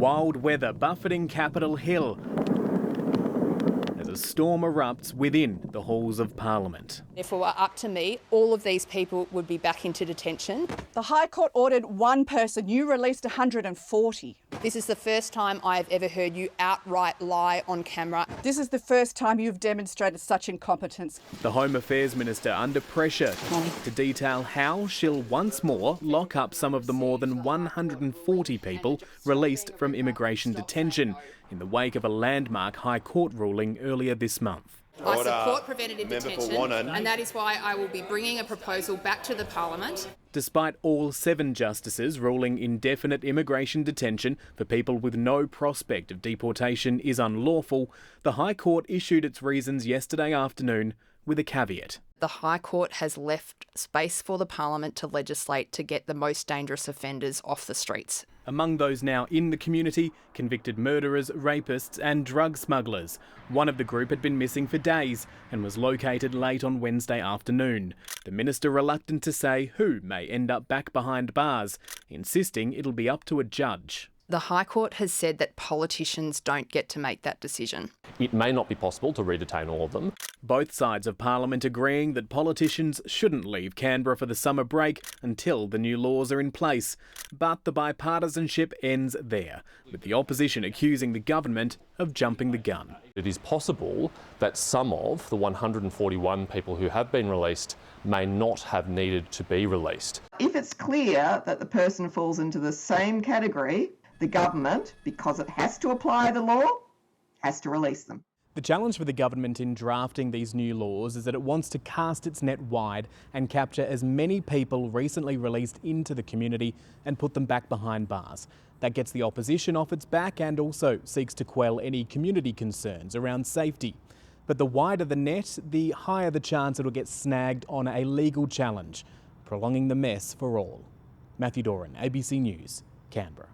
Wild weather buffeting Capitol Hill as a storm erupts within the halls of Parliament. If it were up to me, all of these people would be back into detention. The High Court ordered one person. You released 140. This is the first time I've ever heard you outright lie on camera. This is the first time you've demonstrated such incompetence. The Home Affairs Minister under pressure to detail how she'll once more lock up some of the more than 140 people released from immigration detention in the wake of a landmark High Court ruling earlier this month. I support preventative detention, and that is why I will be bringing a proposal back to the Parliament. Despite all 7 justices ruling indefinite immigration detention for people with no prospect of deportation is unlawful, the High Court issued its reasons yesterday afternoon with a caveat. The High Court has left space for the Parliament to legislate to get the most dangerous offenders off the streets. Among those now in the community, convicted murderers, rapists and drug smugglers. One of the group had been missing for days and was located late on Wednesday afternoon. The minister reluctant to say who may end up back behind bars, insisting it'll be up to a judge. The High Court has said that politicians don't get to make that decision. It may not be possible to re-detain all of them. Both sides of Parliament agreeing that politicians shouldn't leave Canberra for the summer break until the new laws are in place. But the bipartisanship ends there, with the opposition accusing the government of jumping the gun. It is possible that some of the 141 people who have been released may not have needed to be released. If it's clear that the person falls into the same category, the government, because it has to apply the law, has to release them. The challenge for the government in drafting these new laws is that it wants to cast its net wide and capture as many people recently released into the community and put them back behind bars. That gets the opposition off its back and also seeks to quell any community concerns around safety. But the wider the net, the higher the chance it'll get snagged on a legal challenge, prolonging the mess for all. Matthew Doran, ABC News, Canberra.